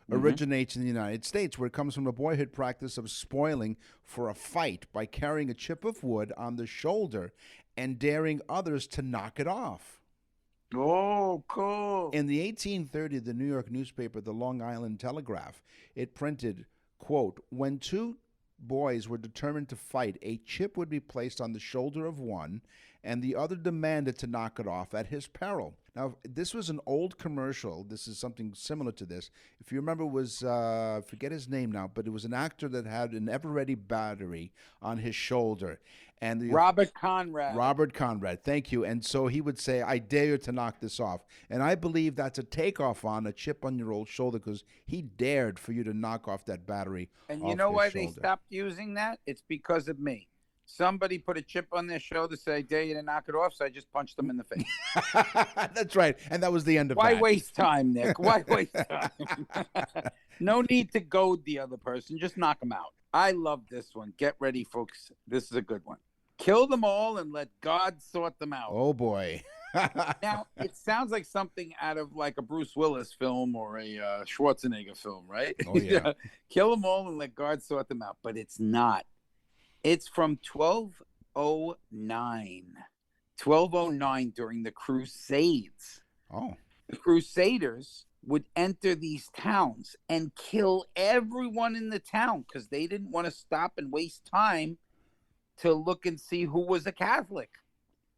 originates in the United States, where it comes from the boyhood practice of spoiling for a fight by carrying a chip of wood on the shoulder and daring others to knock it off. Oh, cool. In the 1830s, the New York newspaper, the Long Island Telegraph, it printed, quote, when two boys were determined to fight, a chip would be placed on the shoulder of one, and the other demanded to knock it off at his peril. Now, this was an old commercial. This is something similar to this. If you remember, it was, I forget his name now, but it was an actor that had an ever-ready battery on his shoulder. And Robert Conrad. Robert Conrad, thank you. And so he would say, I dare you to knock this off. And I believe that's a takeoff on a chip on your old shoulder, because he dared for you to knock off that battery. And you know why they stopped using that? It's because of me. Somebody put a chip on their shoulder, say, I dare you to knock it off, so I just punched them in the face. That's right. And that was the end of Why that. waste time, Nick? Why waste time? No need to goad the other person. Just knock them out. I love this one. Get ready, folks. This is a good one. Kill them all and let God sort them out. Oh, boy. Now, it sounds like something out of like a Bruce Willis film or a Schwarzenegger film, right? Oh, yeah. Kill them all and let God sort them out. But it's not. It's from 1209. 1209 during the Crusades. Oh. The Crusaders would enter these towns and kill everyone in the town because they didn't want to stop and waste time to look and see who was a Catholic.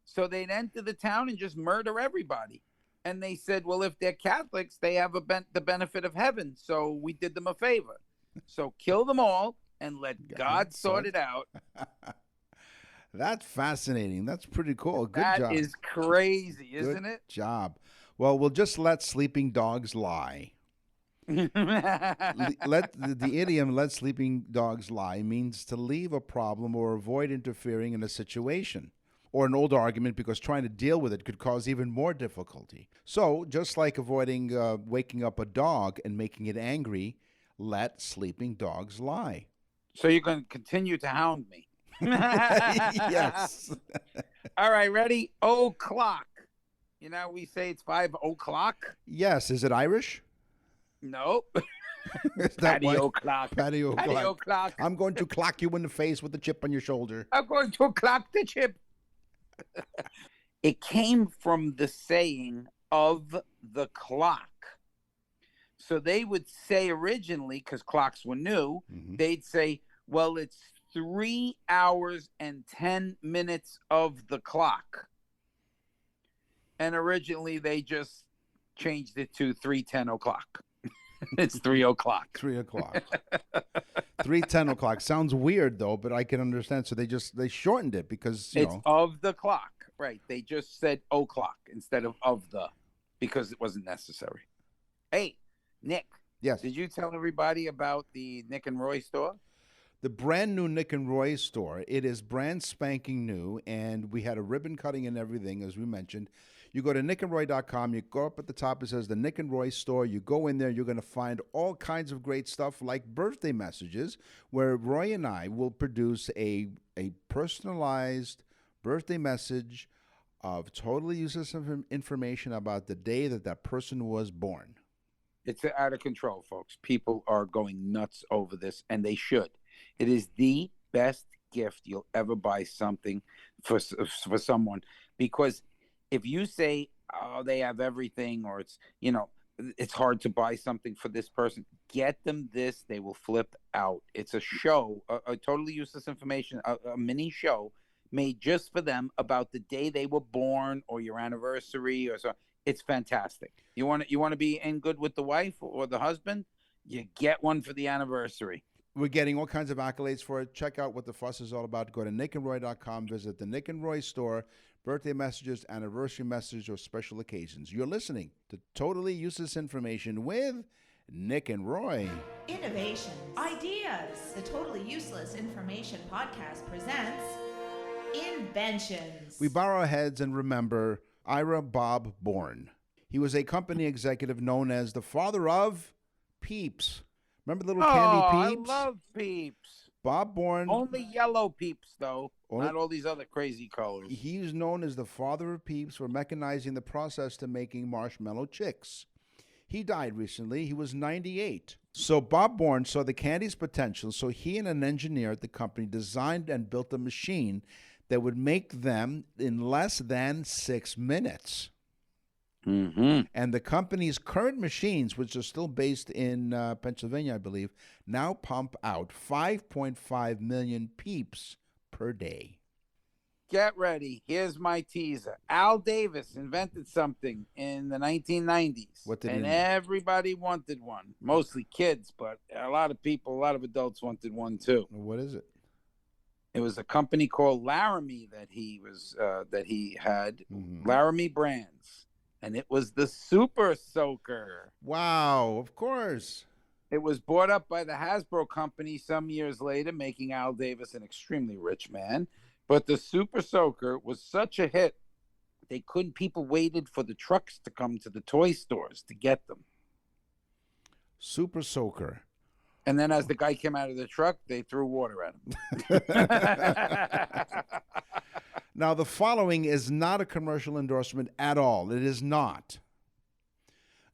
So they'd enter the town and just murder everybody. And they said, well, if they're Catholics, they have the benefit of heaven. So we did them a favor. So kill them all and let God sort it out. That's fascinating. That's pretty cool. Good job. That is crazy, isn't it? Good job. Well, we'll just let sleeping dogs lie. The idiom "let sleeping dogs lie" means to leave a problem or avoid interfering in a situation. Or an older argument, because trying to deal with it could cause even more difficulty. So, just like avoiding waking up a dog and making it angry, let sleeping dogs lie. So you're going to continue to hound me. Yes. All right, ready? O'clock. You know, we say it's 5 o'clock. Yes. Is it Irish? No. Is that why? Patio clock. Patio Patio clock. clock. I'm going to clock you in the face with a chip on your shoulder. I'm going to clock the chip. It came from the saying of the clock. So they would say originally, because clocks were new, they'd say, well, it's 3 hours and 10 minutes of the clock. And originally they just changed it to 3:10 o'clock. It's 3 o'clock. 3 o'clock. 3:10 o'clock. Sounds weird though, but I can understand. So they shortened it because it's of the clock. Right. They just said o'clock instead of the, because it wasn't necessary. Hey, Nick. Yes. Did you tell everybody about the Nick and Roy store? The brand new Nick and Roy store. It is brand spanking new, and we had a ribbon cutting and everything, as we mentioned. You go to nickandroy.com. You go up at the top. It says the Nick and Roy store. You go in there. You're going to find all kinds of great stuff like birthday messages, where Roy and I will produce a personalized birthday message of totally useless information about the day that person was born. It's out of control, folks. People are going nuts over this, and they should. It is the best gift you'll ever buy something for someone, because if you say, oh, they have everything, or it's, you know, it's hard to buy something for this person, get them this. They will flip out. It's a show, a totally useless information, a mini show made just for them about the day they were born or your anniversary or so. It's fantastic. You want to be in good with the wife or the husband? You get one for the anniversary. We're getting all kinds of accolades for it. Check out what the fuss is all about. Go to nickandroy.com. Visit the Nick and Roy store. Birthday messages, anniversary messages, or special occasions. You're listening to Totally Useless Information with Nick and Roy. Innovations. Ideas. The Totally Useless Information Podcast presents Inventions. We bow our heads and remember Ira Bob Bourne. He was a company executive known as the father of Peeps. Remember little candy Peeps? I love Peeps. Bob Bourne. Only yellow Peeps, though. Not all these other crazy colors. He's known as the father of Peeps for mechanizing the process to making marshmallow chicks. He died recently. He was 98. So Bob Bourne saw the candy's potential, so he and an engineer at the company designed and built a machine that would make them in less than 6 minutes. Mm-hmm. And the company's current machines, which are still based in Pennsylvania, I believe, now pump out 5.5 million Peeps per day. Get ready. Here's my teaser. Al Davis invented something in the 1990s. What did he and invent? everybody wanted one. Mostly kids, but a lot of people, a lot of adults wanted one too. What is it? It was a company called Laramie that he had, Laramie Brands. And it was the Super Soaker. Wow, of course. It was bought up by the Hasbro company some years later, making Al Davis an extremely rich man. But the Super Soaker was such a hit, people waited for the trucks to come to the toy stores to get them. Super Soaker. And then as the guy came out of the truck, they threw water at him. Now, the following is not a commercial endorsement at all. It is not.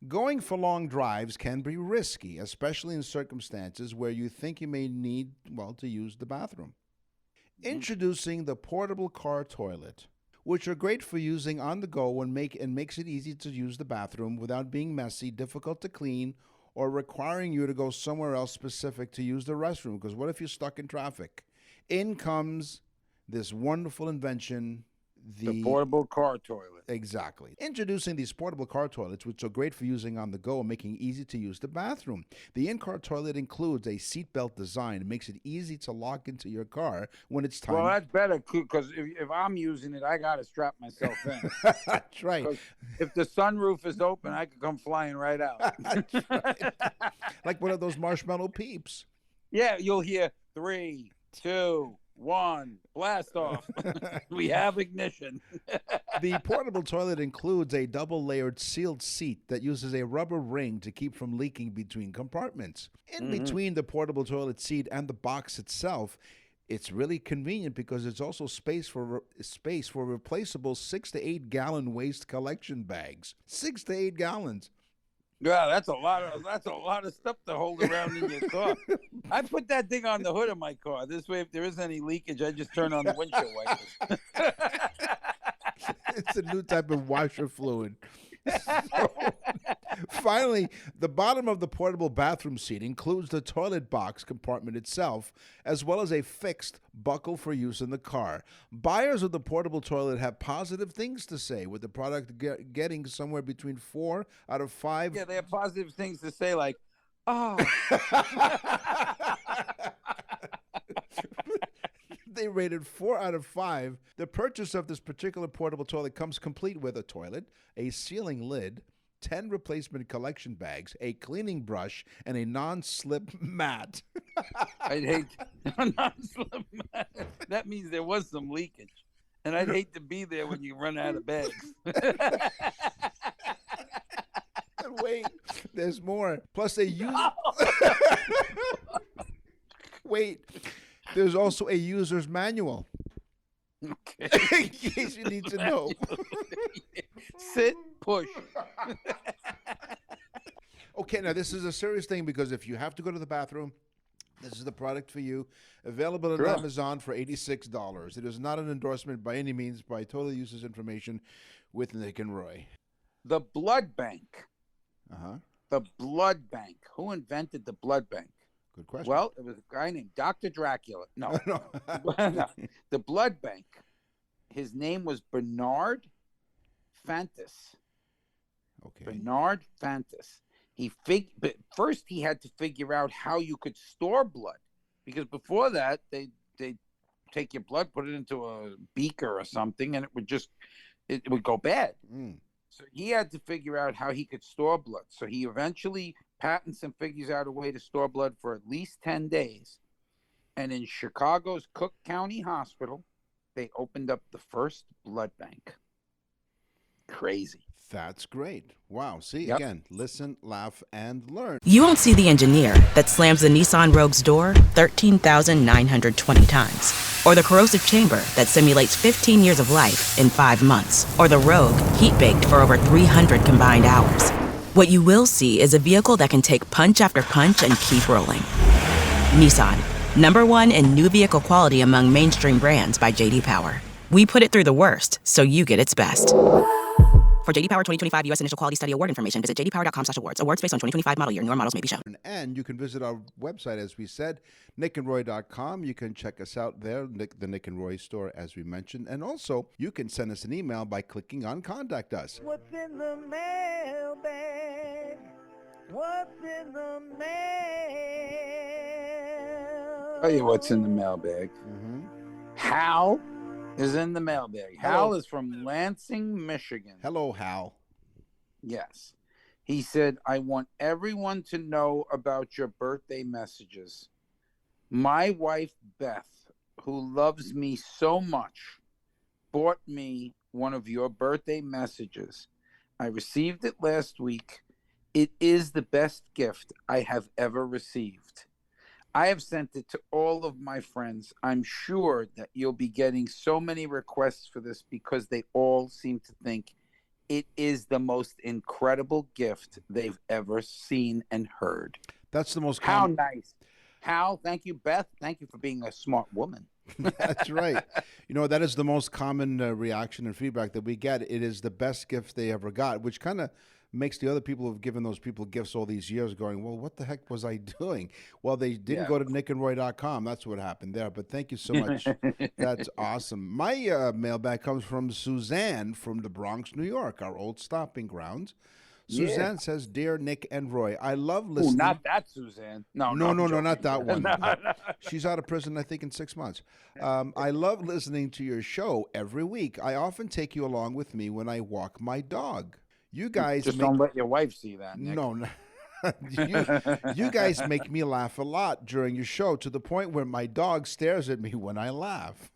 Going for long drives can be risky, especially in circumstances where you think you may need, to use the bathroom. Introducing the portable car toilet, which are great for using on the go and makes it easy to use the bathroom without being messy, difficult to clean, or requiring you to go somewhere else specific to use the restroom. Because what if you're stuck in traffic? In comes this wonderful invention, the portable car toilet. Exactly. Introducing these portable car toilets, which are great for using on the go and making it easy to use the bathroom. The in-car toilet includes a seatbelt design. It makes it easy to lock into your car when it's time. Well, that's better, because if I'm using it, I got to strap myself in. That's right. If the sunroof is open, I could come flying right out. That's right. Like one of those marshmallow Peeps. Yeah, you'll hear 3, 2, 1, blast off. We have ignition. The portable toilet includes a double-layered sealed seat that uses a rubber ring to keep from leaking between compartments. In between the portable toilet seat and the box itself, It's really convenient because it's also space for replaceable 6 to 8 gallon waste collection bags. 6 to 8 gallons. Yeah, that's a lot of stuff to hold around in your car. I put that thing on the hood of my car. This way, if there is any leakage, I just turn on the windshield wipers. It's a new type of washer fluid. So, finally, the bottom of the portable bathroom seat includes the toilet box compartment itself, as well as a fixed buckle for use in the car. Buyers of the portable toilet have positive things to say, with the product getting somewhere between 4 out of 5. Yeah, they have positive things to say, like, oh. They rated 4 out of 5. The purchase of this particular portable toilet comes complete with a toilet, a sealing lid, 10 replacement collection bags, a cleaning brush, and a non-slip mat. I'd hate non-slip mat. That means there was some leakage, and I'd hate to be there when you run out of bags. Wait, there's more. Plus a Wait, there's also a user's manual. Okay. In case you need to know. Sit, push. Okay, now this is a serious thing because if you have to go to the bathroom, this is the product for you. Available on Amazon for $86. It is not an endorsement by any means, but I totally use this information with Nick and Roy. The blood bank. Uh-huh. The blood bank. Who invented the blood bank? Good question. Well, it was a guy named Dr. Dracula. No. No. No. The blood bank. His name was Bernard Fantis. Okay. Bernard Fantis. But first he had to figure out how you could store blood, because before that they take your blood, put it into a beaker or something, and it would go bad. Mm. So he had to figure out how he could store blood. So he eventually patents and figures out a way to store blood for at least 10 days. And in Chicago's Cook County Hospital, they opened up the first blood bank. Crazy. That's great. Wow. See, Yep. again, listen, laugh, and learn. You won't see the engineer that slams the Nissan Rogue's door 13,920 times, or the corrosive chamber that simulates 15 years of life in 5 months, or the Rogue heat-baked for over 300 combined hours. What you will see is a vehicle that can take punch after punch and keep rolling. Nissan, #1 in new vehicle quality among mainstream brands by J.D. Power. We put it through the worst, so you get its best. For J.D. Power 2025 U.S. Initial Quality Study Award information, visit jdpower.com/awards. Awards based on 2025 model year. Newer models may be shown. And you can visit our website, as we said, nickandroy.com. You can check us out there, the Nick and Roy store, as we mentioned. And also, you can send us an email by clicking on Contact Us. What's in the mailbag? What's in the mail? Tell you what's in the mailbag. Mm-hmm. Hal is in the mailbag. Hello. Hal is from Lansing, Michigan. Hello, Hal. Yes. He said, I want everyone to know about your birthday messages. My wife, Beth, who loves me so much, bought me one of your birthday messages. I received it last week. It is the best gift I have ever received. I have sent it to all of my friends. I'm sure that you'll be getting so many requests for this because they all seem to think it is the most incredible gift they've ever seen and heard. That's the most How common. nice. Hal, thank you, Beth. Thank you for being a smart woman. That's right. You know, that is the most common reaction and feedback that we get. It is the best gift they ever got, which kind of makes the other people who've given those people gifts all these years going, well, what the heck was I doing? Well, they didn't go to nickandroy.com. That's what happened there. But thank you so much. That's awesome. My mailbag comes from Suzanne from the Bronx, New York, our old stopping grounds. Suzanne says, Dear Nick and Roy, I love listening. Not that Suzanne. No, No, I'm not that joking. one. No. She's out of prison, I think, in 6 months. I love listening to your show every week. I often take you along with me when I walk my dog. You guys Just don't let your wife see that, Nick. No. you guys make me laugh a lot during your show, to the point where my dog stares at me when I laugh.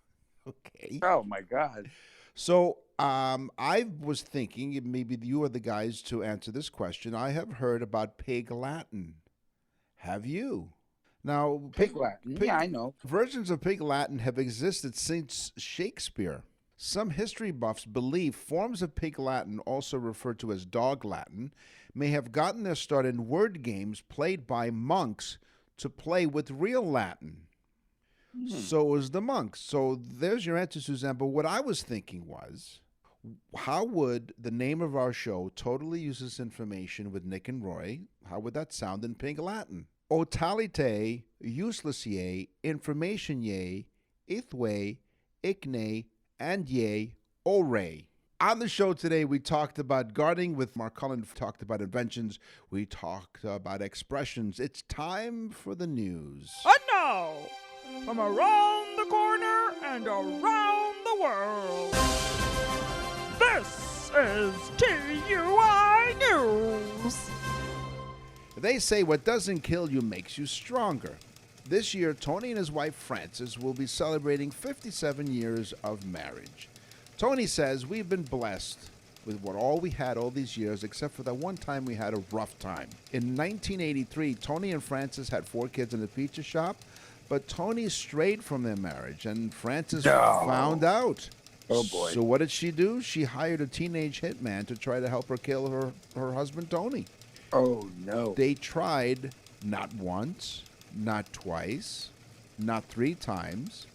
Okay. Oh, my God. So I was thinking maybe you are the guys to answer this question. I have heard about pig Latin. Have you? Now, Pig Latin. Yeah, I know. versions of Pig Latin have existed since Shakespeare. Some history buffs believe forms of Pig Latin, also referred to as Dog Latin, may have gotten their start in word games played by monks to play with real Latin. So it was the monks. So there's your answer, Suzanne. But what I was thinking was, how would the name of our show, Totally Useless Information with Nick and Roy, how would that sound in Pig Latin? O talite, useless ye, information ye, ithwe, ichne, and ye, ore. On the show today, we talked about gardening with Mark Cullen, talked about inventions, we talked about expressions. It's time for the news. And now, from around the corner and around the world, this is TUI News. They say what doesn't kill you makes you stronger. This year, Tony and his wife Frances will be celebrating 57 years of marriage. Tony says, we've been blessed with all we had all these years, except for that one time we had a rough time. In 1983, Tony and Frances had 4 kids in a pizza shop, but Tony strayed from their marriage, and Frances found out. Oh, boy. So what did she do? She hired a teenage hitman to try to help her kill her husband, Tony. Oh, no. They tried not once, not twice, not 3 times,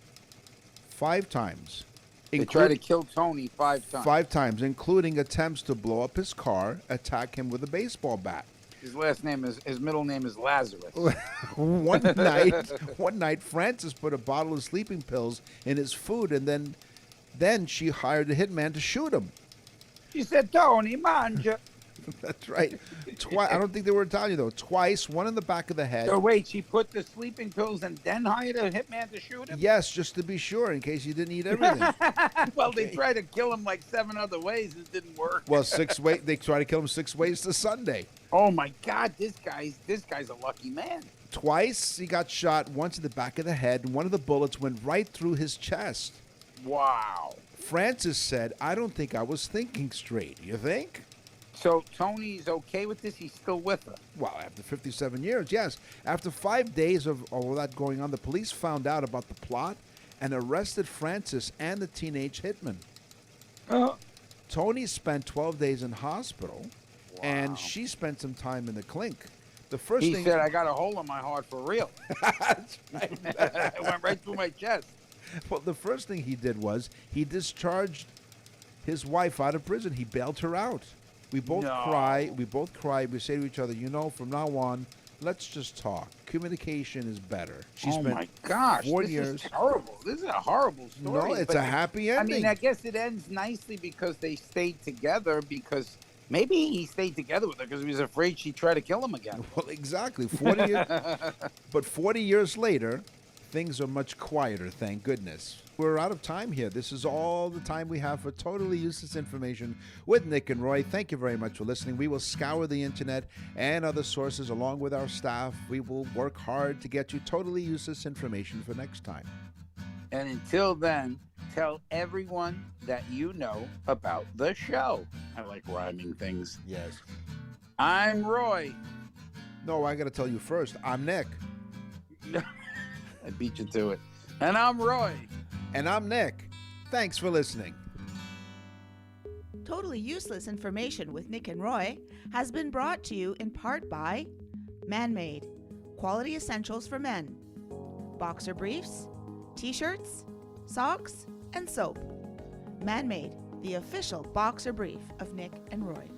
5 times. They tried to kill Tony 5 times. 5 times, including attempts to blow up his car, attack him with a baseball bat. His middle name is Lazarus. One night, Frances put a bottle of sleeping pills in his food, and then she hired a hitman to shoot him. She said, Tony, manja. That's right. I don't think they were Italian, though. Twice, one in the back of the head. So wait, she put the sleeping pills and then hired a hitman to shoot him? Yes, just to be sure, in case he didn't eat everything. Well, they tried to kill him like 7 other ways. It didn't work. Well, 6 ways. They tried to kill him 6 ways to Sunday. Oh my God, this guy's a lucky man. Twice he got shot. Once in the back of the head, and one of the bullets went right through his chest. Wow. Frances said, "I don't think I was thinking straight." You think? So Tony's okay with this? He's still with her? Well, after 57 years, yes. After 5 days of all that going on, the police found out about the plot and arrested Frances and the teenage hitman. Tony spent 12 days in hospital, and she spent some time in the clink. He said, I got a hole in my heart for real. That's right. It went right through my chest. Well, the first thing he did was he discharged his wife out of prison. He bailed her out. We both cry. We both cry. We say to each other, from now on, let's just talk. Communication is better. My gosh. 4 this years. is terrible. This is a horrible story. No, it's a happy ending. I mean, I guess it ends nicely because they stayed together, because maybe he stayed together with her because he was afraid she'd try to kill him again. Well, exactly. 40 years. But 40 years later, things are much quieter, thank goodness. We're out of time here. This is all the time we have for Totally Useless Information with Nick and Roy. Thank you very much for listening. We will scour the internet and other sources along with our staff. We will work hard to get you totally useless information for next time. And until then, tell everyone that you know about the show. I like rhyming things. Yes. I'm Roy. No, I got to tell you first. I'm Nick. I beat you to it. And I'm Roy. And I'm Nick. Thanks for listening. Totally Useless Information with Nick and Roy has been brought to you in part by Man-Made, quality essentials for men, boxer briefs, t-shirts, socks, and soap. Man-Made, the official boxer brief of Nick and Roy.